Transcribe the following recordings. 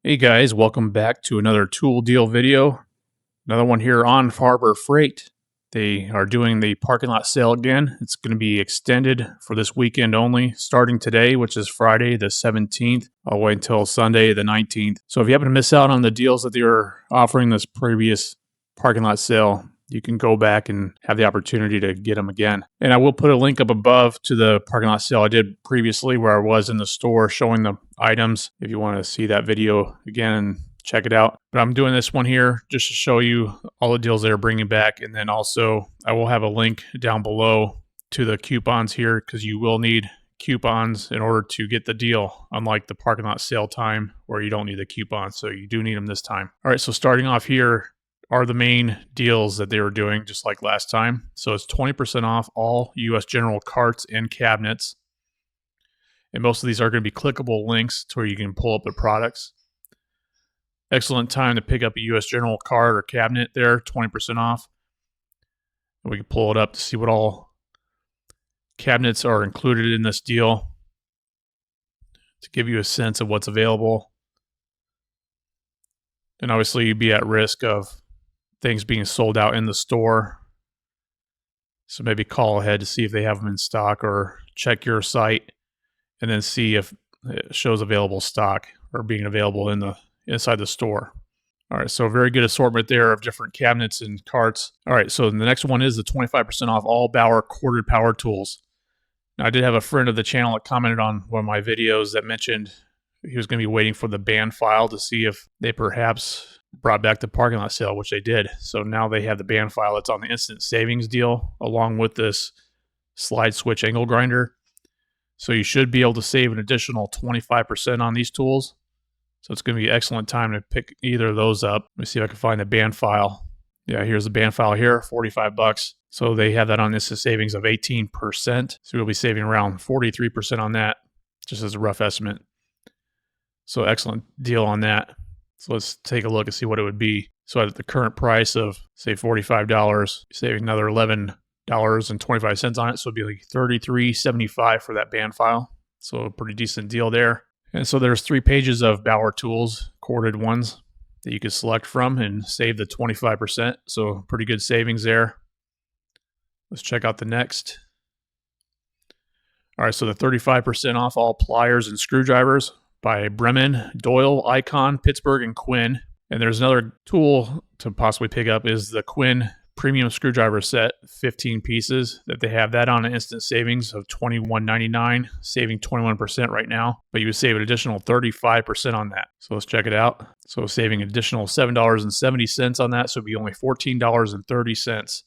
Hey guys, welcome back to another tool deal video. Another one here on Harbor Freight. They are doing the parking lot sale again. It's going to be extended for this weekend only, starting today, which is Friday the 17th, all the way until Sunday the 19th. So if you happen to miss out on the deals that they were offering this previous parking lot sale, you can go back and have the opportunity to get them again. And I will put a link up above to the parking lot sale I did previously where I was in the store showing the items. If you want to see that video again, check it out. But I'm doing this one here just to show you all the deals they're bringing back. And then also I will have a link down below to the coupons here because you will need coupons in order to get the deal, unlike the parking lot sale time where you don't need the coupons. So you do need them this time. All right, so starting off here are the main deals that they were doing just like last time. So it's 20% off all US General carts and cabinets. And most of these are going to be clickable links to where you can pull up the products. Excellent time to pick up a US General cart or cabinet there, 20% off. And we can pull it up to see what all cabinets are included in this deal to give you a sense of what's available. And obviously you'd be at risk of things being sold out in the store. So maybe call ahead to see if they have them in stock or check your site and then see if it shows available stock or being available in the inside the store. All right, so very good assortment there of different cabinets and carts. All right, so the next one is the 25% off all Bauer corded power tools. Now, I did have a friend of the channel that commented on one of my videos that mentioned he was going to be waiting for the ban file to see if they perhaps brought back the parking lot sale, which they did. So now they have the ban file that's on the instant savings deal along with this slide switch angle grinder. So you should be able to save an additional 25% on these tools. So it's going to be an excellent time to pick either of those up. Let me see if I can find the ban file. Yeah, here's the ban file here, $45. So they have that on instant savings of 18%. So we'll be saving around 43% on that, just as a rough estimate. So excellent deal on that. So let's take a look and see what it would be. So at the current price of, say, $45, saving another $11.25 on it. So it'd be like $33.75 for that ban file. So a pretty decent deal there. And so there's 3 pages of Bauer tools, corded ones, that you can select from and save the 25%. So pretty good savings there. Let's check out the next. All right, so the 35% off all pliers and screwdrivers by Bremen, Doyle, Icon, Pittsburgh, and Quinn. And there's another tool to possibly pick up is the Quinn Premium Screwdriver Set, 15 pieces, that they have that on an instant savings of $21.99, saving 21% right now. But you would save an additional 35% on that. So let's check it out. So saving an additional $7.70 on that, so it'd be only $14.30.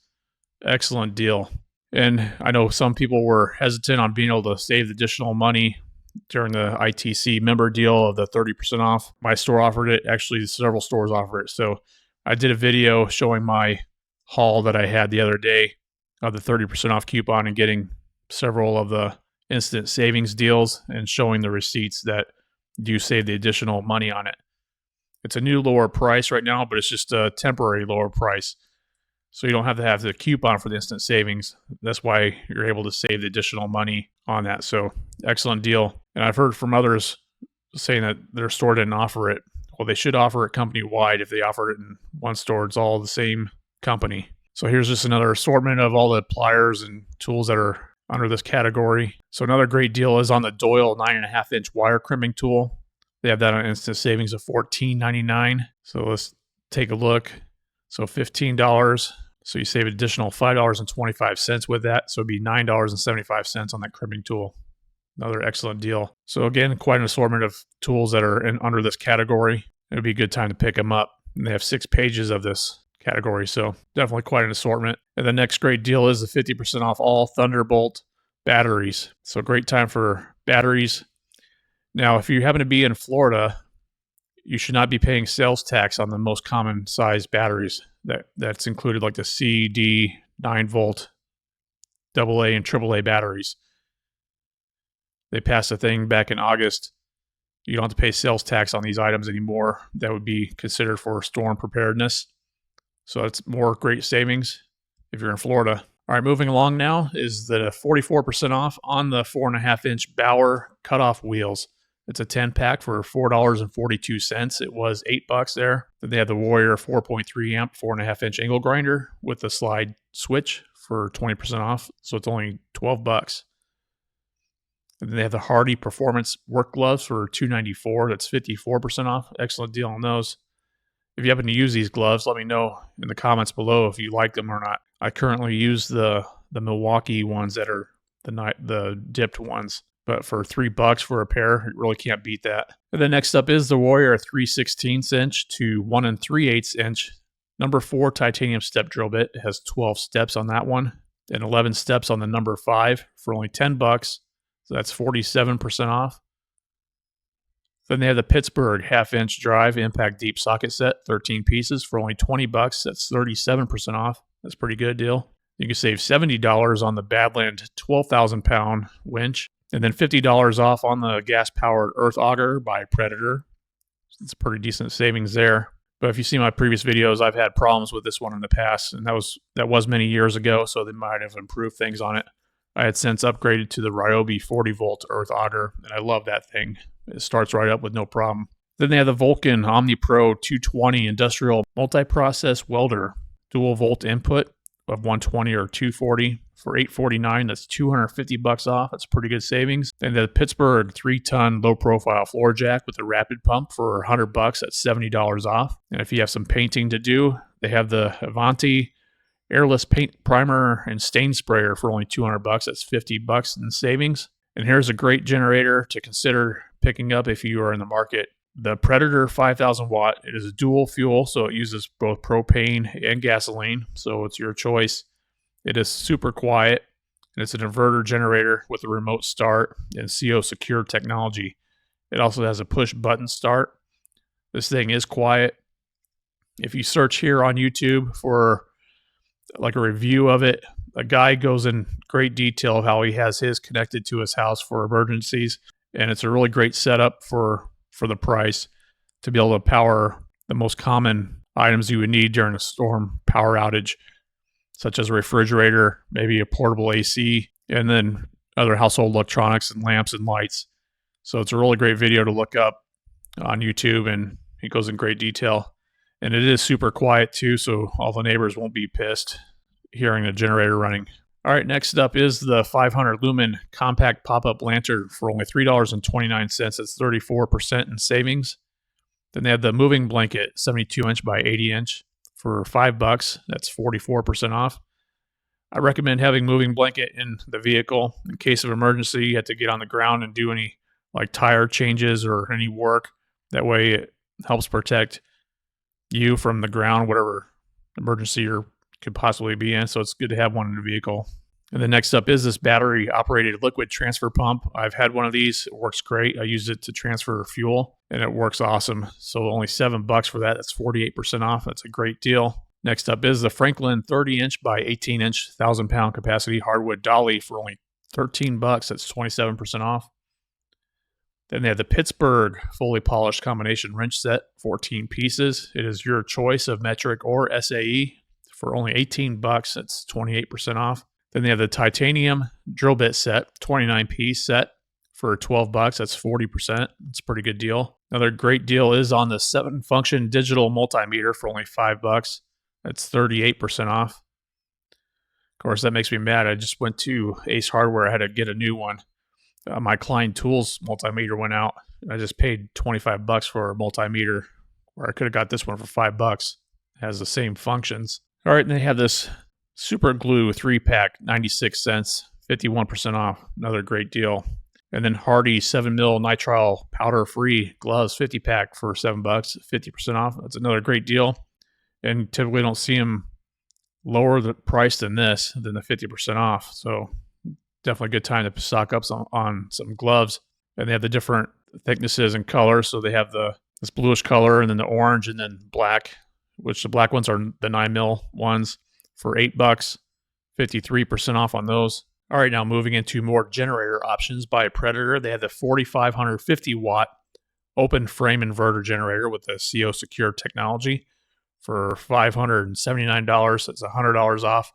Excellent deal. And I know some people were hesitant on being able to save the additional money during the ITC member deal of the 30% off. My store offered it. Actually, several stores offer it. So I did a video showing my haul that I had the other day of the 30% off coupon and getting several of the instant savings deals and showing the receipts that do save the additional money on it. It's a new lower price right now, but it's just a temporary lower price. So you don't have to have the coupon for the instant savings. That's why you're able to save the additional money on that. So excellent deal. And I've heard from others saying that their store didn't offer it. Well, they should offer it company-wide. If they offer it in one store, it's all the same company. So here's just another assortment of all the pliers and tools that are under this category. So another great deal is on the Doyle 9.5-inch wire crimping tool. They have that on instant savings of $14.99. So let's take a look. So $15. So you save an additional $5.25 with that. So it'd be $9.75 on that crimping tool. Another excellent deal. So again, quite an assortment of tools that are under this category. It would be a good time to pick them up. And they have 6 pages of this category, so definitely quite an assortment. And the next great deal is the 50% off all Thunderbolt batteries. So great time for batteries. Now, if you happen to be in Florida, you should not be paying sales tax on the most common size batteries. That's included like the C, D, 9-volt, AA, and AAA batteries. They passed a thing back in August. You don't have to pay sales tax on these items anymore. That would be considered for storm preparedness. So that's more great savings if you're in Florida. All right, moving along now is the 44% off on the 4.5-inch Bauer cutoff wheels. It's a 10 pack for $4.42. It was $8 there. Then they have the Warrior 4.3 amp, 4.5 inch angle grinder with the slide switch for 20% off. So it's only $12. And then they have the Hardy Performance work gloves for $2.94. That's 54% off. Excellent deal on those. If you happen to use these gloves, let me know in the comments below if you like them or not. I currently use the Milwaukee ones that are the dipped ones. But for $3 for a pair, you really can't beat that. And then next up is the Warrior 3/16 inch to 1 3/8 inch. Number 4 titanium step drill bit. It has 12 steps on that one and 11 steps on the number 5 for only $10. So that's 47% off. Then they have the Pittsburgh 1/2 inch drive impact deep socket set, 13 pieces for only $20. That's 37% off. That's a pretty good deal. You can save $70 on the Badland 12,000 pound winch. And then $50 off on the gas-powered Earth Auger by Predator. It's pretty decent savings there. But if you see my previous videos, I've had problems with this one in the past, and that was many years ago, so they might have improved things on it. I had since upgraded to the Ryobi 40-volt Earth Auger, and I love that thing. It starts right up with no problem. Then they have the Vulcan OmniPro 220 Industrial Multi-Process Welder, dual volt input of 120 or 240 for $849. That's $250 off. That's pretty good savings. And the Pittsburgh 3-ton low-profile floor jack with a rapid pump for $100. That's $70 off. And if you have some painting to do, they have the Avanti airless paint primer and stain sprayer for only $200. That's $50 in savings. And here's a great generator to consider picking up if you are in the market. The Predator 5,000 watt. It is a dual fuel, so it uses both propane and gasoline, so it's your choice. It is super quiet, and it's an inverter generator with a remote start and CO secure technology. It also has a push button start. This thing is quiet. If you search here on YouTube for like a review of it, a guy goes in great detail of how he has his connected to his house for emergencies, and it's a really great setup for the price to be able to power the most common items you would need during a storm power outage, such as a refrigerator, maybe a portable AC, and then other household electronics and lamps and lights. So it's a really great video to look up on YouTube, and it goes in great detail. And it is super quiet too, so all the neighbors won't be pissed hearing the generator running. All right, next up is the 500 lumen compact pop-up lantern for only $3.29. That's 34% in savings. Then they have the moving blanket, 72 inch by 80 inch for $5. That's 44% off. I recommend having moving blanket in the vehicle in case of emergency. You have to get on the ground and do any like tire changes or any work. That way it helps protect you from the ground, whatever emergency you could possibly be in. So it's good to have one in the vehicle. And then next up is this battery operated liquid transfer pump. I've had one of these. It works great. I used it to transfer fuel and it works awesome. So only $7 for that. That's 48% off. That's a great deal. Next up is the Franklin 30 inch by 18 inch 1,000 pound capacity hardwood dolly for only $13. That's 27% off. Then they have the Pittsburgh fully polished combination wrench set, 14 pieces. It is your choice of metric or SAE for only $18. That's 28% off. Then they have the titanium drill bit set, 29-piece set for $12. That's 40%. It's a pretty good deal. Another great deal is on the 7-function digital multimeter for only $5. That's 38% off. Of course, that makes me mad. I just went to Ace Hardware. I had to get a new one. My Klein Tools multimeter went out. I just paid $25 for a multimeter, where I could have got this one for $5. It has the same functions. All right, and they have this Super Glue 3-pack, 96 cents, 51% off. Another great deal. And then Hardy 7mm nitrile powder-free gloves, 50-pack for $7, 50% off. That's another great deal. And typically don't see them lower the price than this, than the 50% off. So definitely a good time to stock up on some gloves. And they have the different thicknesses and colors. So they have this bluish color, and then the orange, and then black, which the black ones are the 9mm ones for $8, 53% off on those. All right, now moving into more generator options by Predator. They have the 4550 watt open frame inverter generator with the CO secure technology for $579. That's $100 off.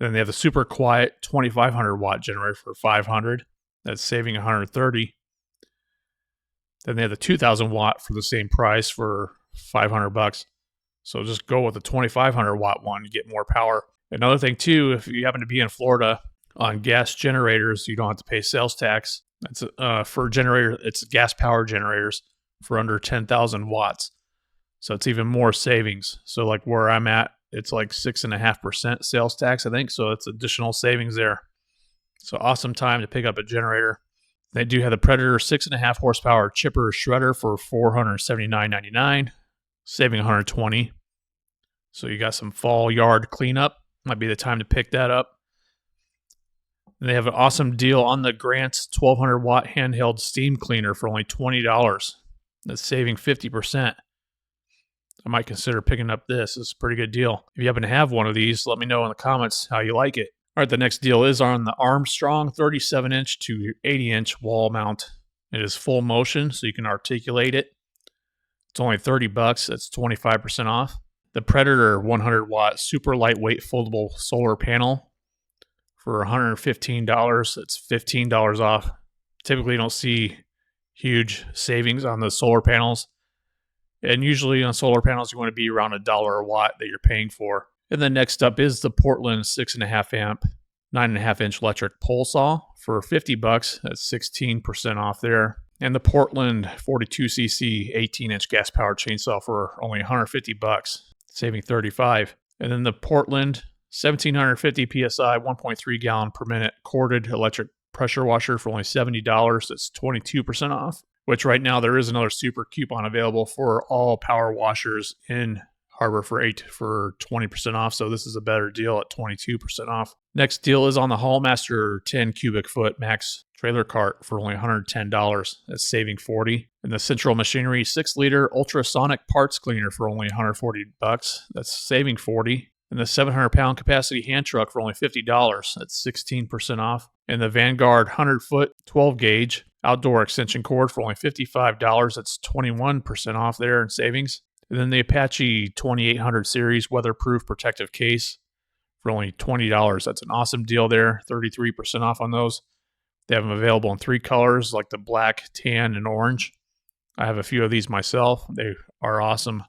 Then they have the super quiet 2500 watt generator for $500. That's saving $130. Then they have the 2000 watt for the same price for $500. So just go with the 2500 watt one to get more power. Another thing too, if you happen to be in Florida, on gas generators, you don't have to pay sales tax. That's for generator. It's gas power generators for under 10,000 watts. So it's even more savings. So like where I'm at, it's like 6.5% sales tax, I think. So it's additional savings there. So awesome time to pick up a generator. They do have the Predator 6.5 horsepower chipper shredder for $479.99, saving $120. So you got some fall yard cleanup. Might be the time to pick that up. And they have an awesome deal on the Grant's 1200 watt handheld steam cleaner for only $20. That's saving 50%. I might consider picking up this. It's a pretty good deal. If you happen to have one of these, let me know in the comments how you like it. All right, the next deal is on the Armstrong 37-inch to 80-inch wall mount. It is full motion, so you can articulate it. It's only $30. That's 25% off. The Predator 100 watt super lightweight foldable solar panel for $115. It's $15 off. Typically, you don't see huge savings on the solar panels. And usually on solar panels, you want to be around $1 a watt that you're paying for. And then next up is the Portland 6.5 amp, 9.5 inch electric pole saw for $50. That's 16% off there. And the Portland 42cc 18-inch gas powered chainsaw for only $150, saving $35. And then the Portland 1750 psi 1.3 gallon per minute corded electric pressure washer for only $70. That's 22% off. Which right now there is another super coupon available for all power washers in Harbor Freight for 20% off. So this is a better deal at 22% off. Next deal is on the Haulmaster 10 cubic foot max trailer cart for only $110. That's saving $40. And the Central Machinery 6-liter ultrasonic parts cleaner for only $140. That's saving $40. And the 700-pound capacity hand truck for only $50. That's 16% off. And the Vanguard 100-foot 12-gauge outdoor extension cord for only $55. That's 21% off there in savings. And then the Apache 2800 series weatherproof protective case for only $20. That's an awesome deal there. 33% off on those. They have them available in 3 colors like the black, tan, and orange. I have a few of these myself. They are awesome.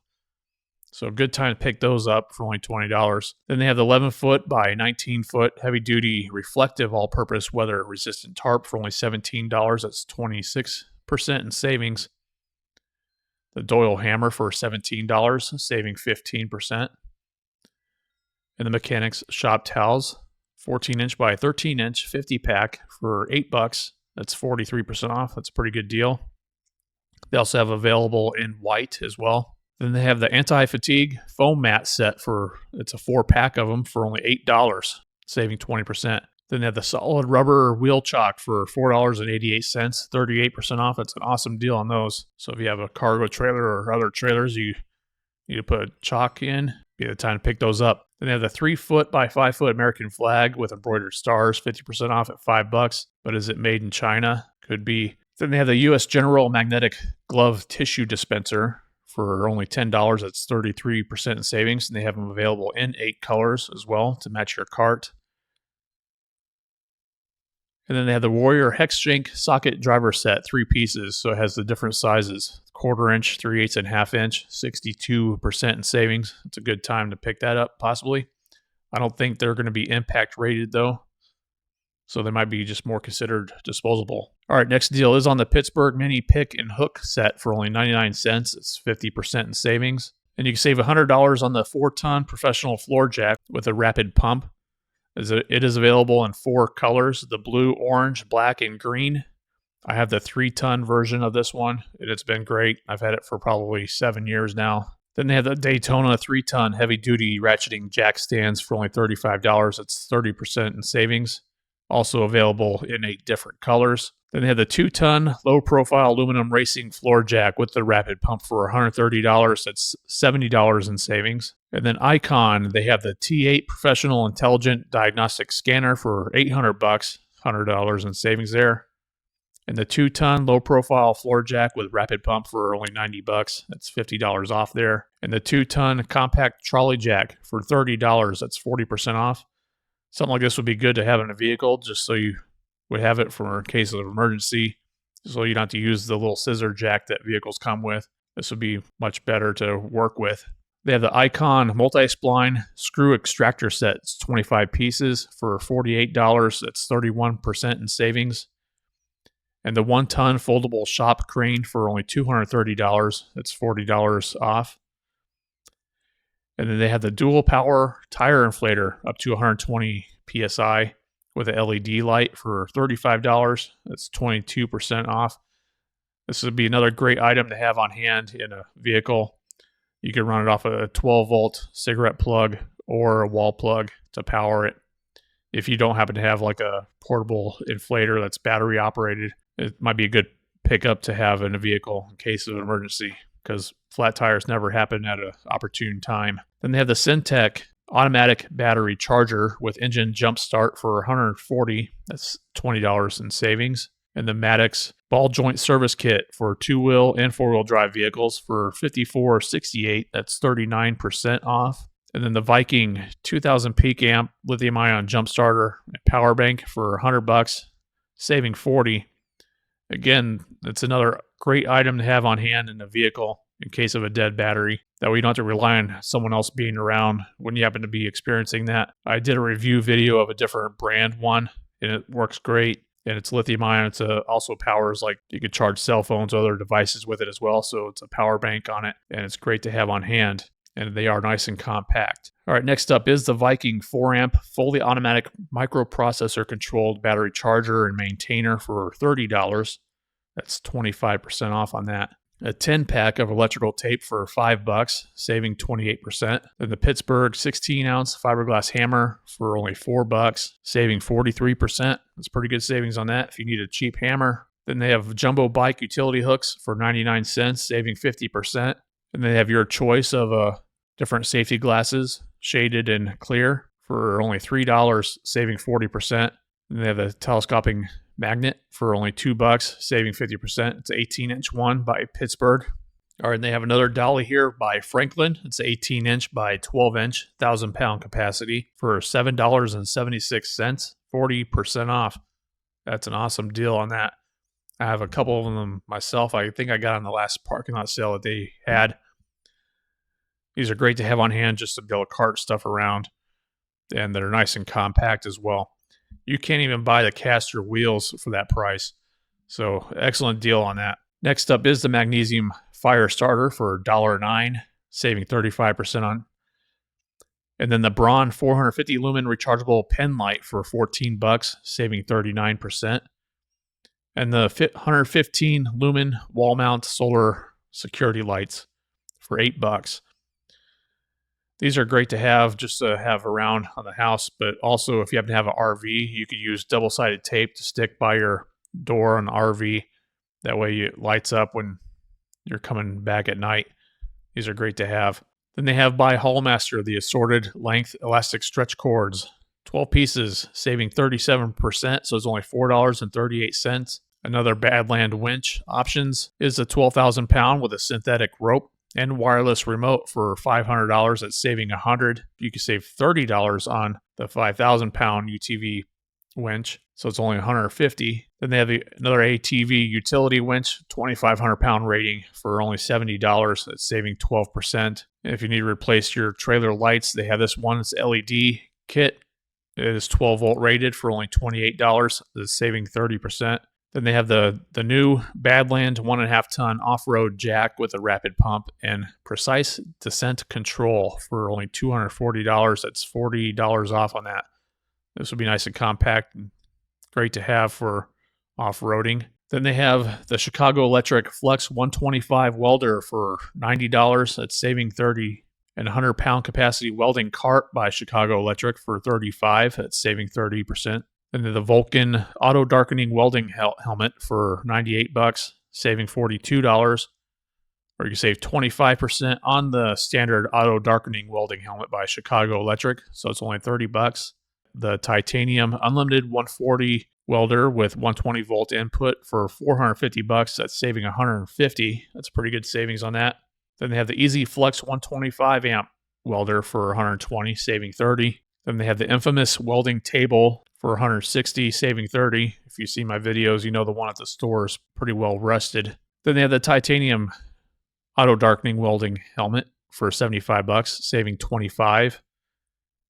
So good time to pick those up for only $20. Then they have the 11-foot by 19-foot heavy-duty reflective all-purpose weather-resistant tarp for only $17. That's 26% in savings. The Doyle hammer for $17, saving 15%. And the Mechanics shop towels, 14-inch by 13-inch 50-pack for $8. That's 43% off. That's a pretty good deal. They also have available in white as well. Then they have the anti-fatigue foam mat set it's a 4-pack of them for only $8, saving 20%. Then they have the solid rubber wheel chock for $4.88, 38% off. That's an awesome deal on those. So if you have a cargo trailer or other trailers you need to put a chock in, be the time to pick those up. Then they have the 3-foot by 5-foot American flag with embroidered stars, 50% off at $5. But is it made in China? Could be. Then they have the U.S. General magnetic glove tissue dispenser for only $10. That's 33% in savings. And they have them available in 8 colors as well to match your cart. And then they have the Warrior Hex Shank socket driver set, 3 pieces. So it has the different sizes, 1/4 inch, 3/8 and 1/2 inch, 62% in savings. It's a good time to pick that up, possibly. I don't think they're going to be impact rated though. So they might be just more considered disposable. All right, next deal is on the Pittsburgh Mini Pick and Hook set for only 99 cents. It's 50% in savings. And you can save $100 on the 4-ton professional floor jack with a rapid pump. It is available in 4 colors, the blue, orange, black, and green. I have the 3-ton version of this one. It's been great. I've had it for probably 7 years now. Then they have the Daytona 3-ton heavy-duty ratcheting jack stands for only $35. It's 30% in savings. Also available in 8 different colors. Then they have the 2-ton low-profile aluminum racing floor jack with the rapid pump for $130. That's $70 in savings. And then Icon, they have the T8 Professional Intelligent Diagnostic Scanner for $800, $100 in savings there. And the 2-ton low-profile floor jack with rapid pump for only $90. That's $50 off there. And the 2-ton compact trolley jack for $30. That's 40% off. Something like this would be good to have in a vehicle just so you would have it for in case of an emergency. so you don't have to use the little scissor jack that vehicles come with. This would be much better to work with. They have the Icon multi-spline screw extractor set. It's 25 pieces for $48. That's 31% in savings. And the 1-ton foldable shop crane for only $230. That's $40 off. And then they have the dual power tire inflator up to 120 PSI with an LED light for $35. That's 22% off. This would be another great item to have on hand in a vehicle. You can run it off a 12-volt cigarette plug or a wall plug to power it. If you don't happen to have like a portable inflator that's battery operated, it might be a good pickup to have in a vehicle in case of an emergency, because flat tires never happen at an opportune time. Then they have the Syntec automatic battery charger with engine jump start for $140. That's $20 in savings. And the Maddox ball joint service kit for 2-wheel and 4-wheel drive vehicles for $54.68. That's 39% off. And then the Viking 2000 peak amp lithium ion jump starter power bank for $100, saving $40. Again, it's another great item to have on hand in a vehicle in case of a dead battery. That way you don't have to rely on someone else being around when you happen to be experiencing that. I did a review video of a different brand one, and it works great. And it's lithium ion. It's also powers, like you could charge cell phones or other devices with it as well. So it's a power bank on it, and it's great to have on hand. And they are nice and compact. All right, next up is the Viking 4-amp fully automatic microprocessor controlled battery charger and maintainer for $30. That's 25% off on that. A 10-pack of electrical tape for $5, saving 28%. Then the Pittsburgh 16-ounce fiberglass hammer for only $4, saving 43%. That's pretty good savings on that if you need a cheap hammer. Then they have jumbo bike utility hooks for 99 cents, saving 50%. And they have your choice of different safety glasses, shaded and clear, for only $3, saving 40%. And they have a telescoping magnet for only $2, saving 50%. It's an 18-inch one by Pittsburgh. All right, and they have another dolly here by Franklin. It's 18-inch by 12-inch, 1,000-pound capacity for $7.76, 40% off. That's an awesome deal on that. I have a couple of them myself. I think I got on the last parking lot sale that they had. These are great to have on hand just to be able to cart stuff around, and they're nice and compact as well. You can't even buy the caster wheels for that price. So excellent deal on that. Next up is the magnesium fire starter for $1.09, saving 35% on. And then the Braun 450 lumen rechargeable pen light for $14, saving 39%. And the 115 lumen wall mount solar security lights for $8. These are great to have just to have around on the house, but also if you happen to have an RV, you could use double-sided tape to stick by your door on the RV. That way it lights up when you're coming back at night. These are great to have. Then they have by Hallmaster the assorted length elastic stretch cords. 12 pieces, saving 37%, so it's only $4.38. Another Badland winch options is a 12,000 pound with a synthetic rope and wireless remote for $500. That's saving $100. You can save $30 on the 5,000 pound UTV winch, so it's only $150. Then they have another ATV utility winch, 2,500 pound rating for only $70. That's saving 12%. And if you need to replace your trailer lights, they have this one. It's LED kit. It is 12 volt rated for only $28. That's saving 30%. Then they have the new Badland 1.5 ton off-road jack with a rapid pump and precise descent control for only $240. That's $40 off on that. This would be nice and compact and great to have for off-roading. Then they have the Chicago Electric Flex 125 welder for $90. That's saving $30. And 100 pound capacity welding cart by Chicago Electric for $35. That's saving 30%. Then the Vulcan auto darkening welding helmet for $98, saving $42. Or you can save 25% on the standard auto darkening welding helmet by Chicago Electric, so it's only $30. The titanium unlimited 140 welder with 120 volt input for $450. That's saving $150. That's pretty good savings on that. Then they have the Easy Flex 125 amp welder for $120, saving $30. Then they have the infamous welding table for $160, saving $30. If you see my videos, you know the one at the store is pretty well rusted. Then they have the titanium auto darkening welding helmet for $75, saving $25.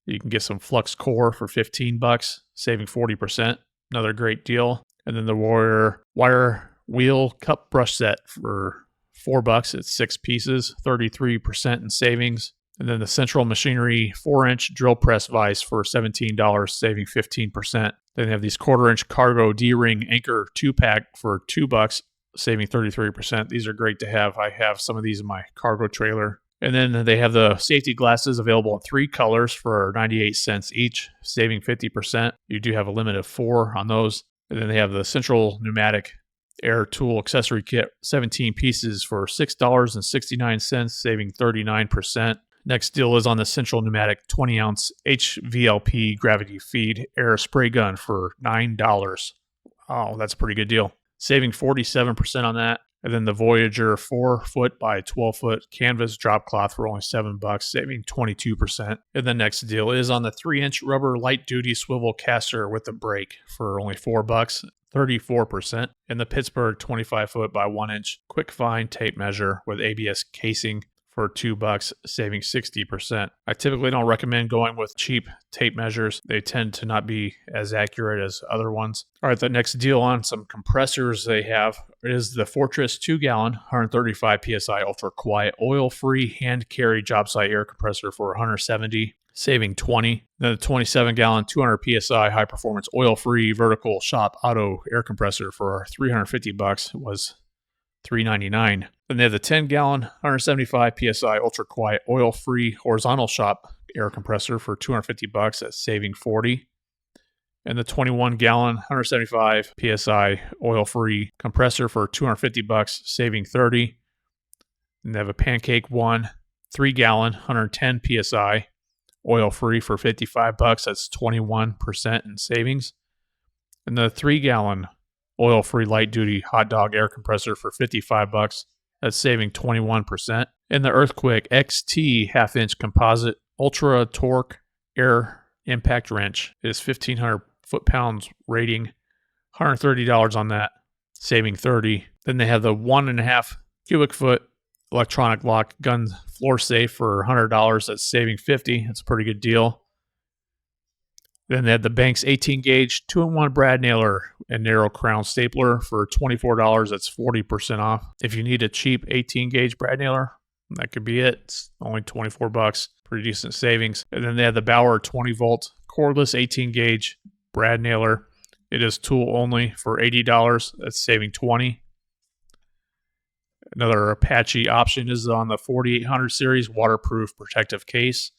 You can get some flux core for $15, saving 40%. Another great deal. And then the Warrior wire wheel cup brush set for $4. It's 6 pieces, 33% in savings. And then the Central Machinery 4-inch drill press vise for $17, saving 15%. Then they have these 1/4-inch cargo D-ring anchor 2-pack for $2, saving 33%. These are great to have. I have some of these in my cargo trailer. And then they have the safety glasses available in 3 colors for 98 cents each, saving 50%. You do have a limit of 4 on those. And then they have the Central Pneumatic Air Tool Accessory Kit, 17 pieces for $6.69, saving 39%. Next deal is on the Central Pneumatic 20-ounce HVLP gravity feed air spray gun for $9. Oh, that's a pretty good deal. Saving 47% on that. And then the Voyager 4-foot by 12-foot canvas drop cloth for only $7, saving 22%. And the next deal is on the 3-inch rubber light-duty swivel caster with a brake for only $4, 34%. And the Pittsburgh 25-foot by 1-inch quick find tape measure with ABS casing for $2, saving 60%. I typically don't recommend going with cheap tape measures. They tend to not be as accurate as other ones. All right, the next deal on some compressors they have is the Fortress 2-gallon, 135 PSI ultra quiet oil-free hand carry job site air compressor for $170, saving $20. Then the 27-gallon, 200 PSI high performance oil-free vertical shop auto air compressor for $350 was $399. Then they have the 10-gallon, 175 PSI ultra quiet oil-free horizontal shop air compressor for $250. That's saving $40. And the 21-gallon, 175 PSI oil-free compressor for $250, saving $30. And they have a Pancake One 3-gallon, 110 PSI oil-free for $55. That's 21% in savings. And the 3-gallon oil-free light-duty hot dog air compressor for $55. That's saving 21%. And the Earthquake XT half-inch composite ultra torque air impact wrench is 1,500 foot-pounds rating, $130 on that, saving $30. Then they have the 1.5 cubic foot electronic lock gun floor safe for $100. That's saving $50. That's a pretty good deal. Then they had the Banks 18-gauge 2-in-1 brad nailer and narrow crown stapler for $24. That's 40% off. If you need a cheap 18-gauge brad nailer, that could be it. It's only $24. Pretty decent savings. And then they had the Bauer 20-volt cordless 18-gauge brad nailer. It is tool only for $80. That's saving $20. Another Apache option is on the 4800 series waterproof protective case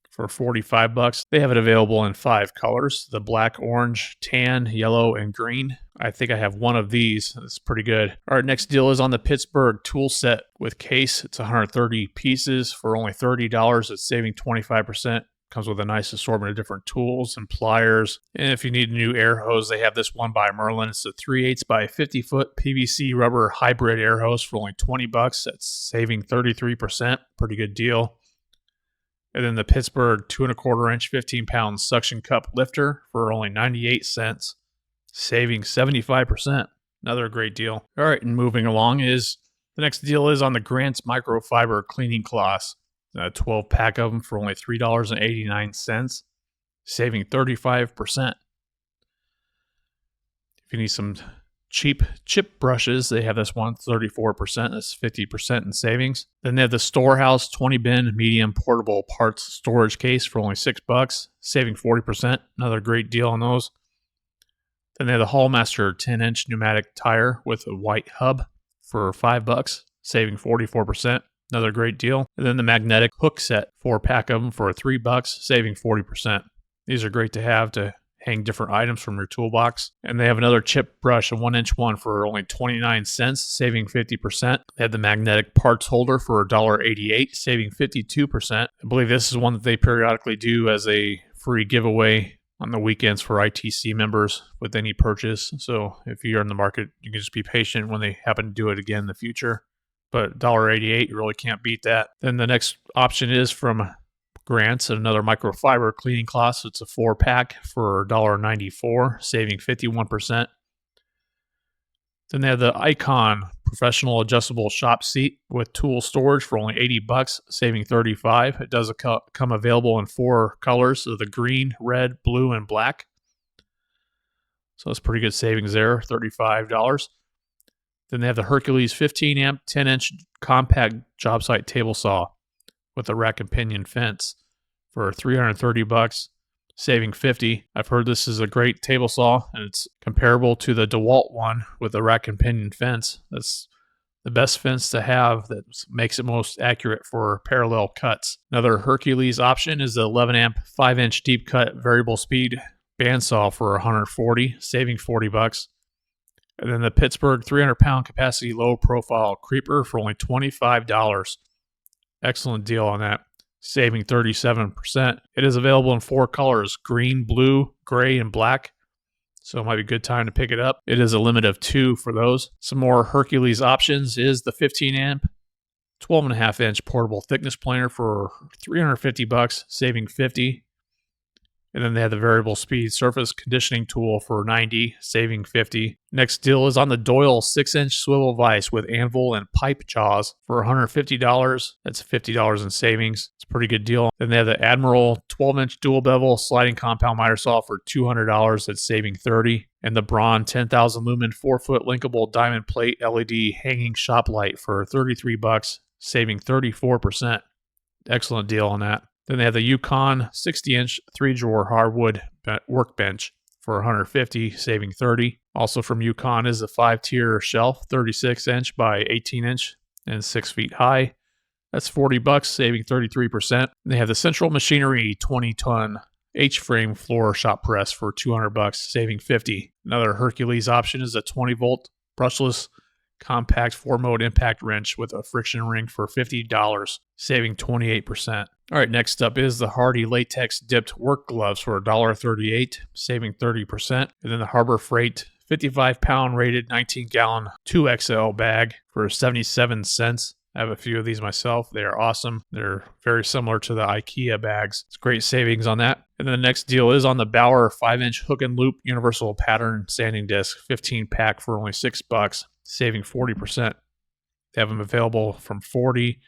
for $45. They have it available in 5 colors: the black, orange, tan, yellow, and green. I think I have one of these. It's pretty good. All right, next deal is on the Pittsburgh tool set with case. It's 130 pieces for only $30. It's saving 25%. Comes with a nice assortment of different tools and pliers. And if you need a new air hose, they have this one by Merlin. It's a 3/8 by 50 foot PVC rubber hybrid air hose for only $20. That's saving 33%. Pretty good deal. And then the Pittsburgh 2.25 inch 15-pound suction cup lifter for only 98 cents, saving 75%. Another great deal. All right, and moving along is the next deal is on the Grant's microfiber cleaning cloths. A 12-pack of them for only $3.89, saving 35%. If you need some cheap chip brushes, they have this one, 34%. That's 50% in savings. Then they have the Storehouse 20-bin medium portable parts storage case for only $6, saving 40%. Another great deal on those. Then they have the Hallmaster 10-inch pneumatic tire with a white hub for $5, saving 44%. Another great deal. And then the magnetic hook set, 4-pack of them for $3, saving 40%. These are great to have to hang different items from your toolbox. And they have another chip brush, a 1-inch one for only 29 cents, saving 50%. They have the magnetic parts holder for $1.88, saving 52%. I believe this is one that they periodically do as a free giveaway on the weekends for ITC members with any purchase. So if you're in the market, you can just be patient when they happen to do it again in the future. But $1.88, you really can't beat that. Then the next option is from Grants, another microfiber cleaning cloth. So it's a 4-pack for $1.94, saving 51%. Then they have the Icon professional adjustable shop seat with tool storage for only $80, saving $35. It does come available in 4 colors, so the green, red, blue, and black. So it's pretty good savings there, $35. Then they have the Hercules 15-amp, 10-inch compact job site table saw with a rack and pinion fence for $330, saving $50. I've heard this is a great table saw, and it's comparable to the DeWalt one with a rack and pinion fence. That's the best fence to have that makes it most accurate for parallel cuts. Another Hercules option is the 11-amp, 5-inch deep cut variable speed bandsaw for $140, saving $40. And then the Pittsburgh 300-pound capacity low-profile creeper for only $25. Excellent deal on that, saving 37%. It is available in 4 colors, green, blue, gray, and black. So it might be a good time to pick it up. It is a limit of 2 for those. Some more Hercules options is the 15-amp, 12.5-inch portable thickness planer for $350, saving $50. And then they have the variable speed surface conditioning tool for $90, saving $50. Next deal is on the Doyle 6-inch swivel vise with anvil and pipe jaws for $150. That's $50 in savings. It's a pretty good deal. Then they have the Admiral 12-inch dual bevel sliding compound miter saw for $200. That's saving $30. And the Braun 10,000 lumen 4-foot linkable diamond plate LED hanging shop light for $33, saving 34%. Excellent deal on that. Then they have the Yukon 60-inch 3-drawer hardwood workbench for $150, saving $30. Also from Yukon is a 5-tier shelf, 36-inch by 18-inch and 6 feet high. That's $40, saving 33%. They have the Central Machinery 20-ton H-frame floor shop press for $200, saving $50. Another Hercules option is a 20-volt brushless compact 4-mode impact wrench with a friction ring for $50, saving 28%. All right, next up is the Hardy latex dipped work gloves for $1.38, saving 30%. And then the Harbor Freight 55-pound rated 19-gallon 2XL bag for 77 cents. I have a few of these myself. They are awesome. They're very similar to the IKEA bags. It's great savings on that. And then the next deal is on the Bauer 5-inch hook and loop universal pattern sanding disc, 15-pack for only $6, saving 40%. They have them available from 40,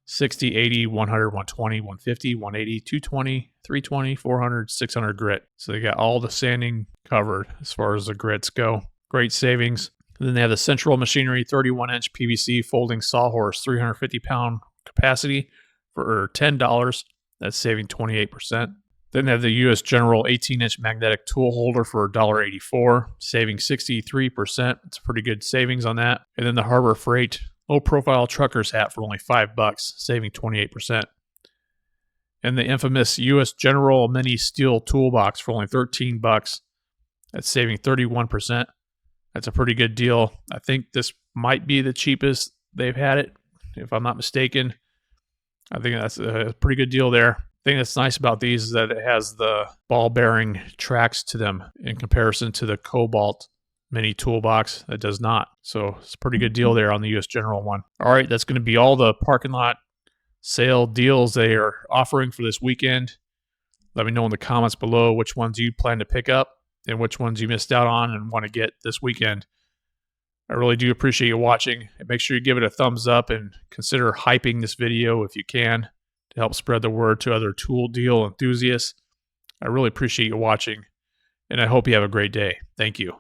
60, 80, 100, 120, 150, 180, 220, 320, 400, 600 grit. So they got all the sanding covered as far as the grits go. Great savings. And then they have the Central Machinery 31-inch PVC folding sawhorse, 350-pound capacity for $10. That's saving 28%. Then they have the U.S. General 18-inch magnetic tool holder for $1.84, saving 63%. It's pretty good savings on that. And then the Harbor Freight low-profile trucker's hat for only $5, saving 28%. And the infamous U.S. General mini steel toolbox for only $13. That's saving 31%. That's a pretty good deal. I think this might be the cheapest they've had it, if I'm not mistaken. I think that's a pretty good deal there. The thing that's nice about these is that it has the ball bearing tracks to them in comparison to the Cobalt mini toolbox that does not. So it's a pretty good deal there on the US General one. All right, that's going to be all the parking lot sale deals they are offering for this weekend. Let me know in the comments below which ones you plan to pick up and which ones you missed out on and want to get this weekend. I really do appreciate you watching. And make sure you give it a thumbs up and consider hyping this video if you can to help spread the word to other tool deal enthusiasts. I really appreciate you watching, and I hope you have a great day. Thank you.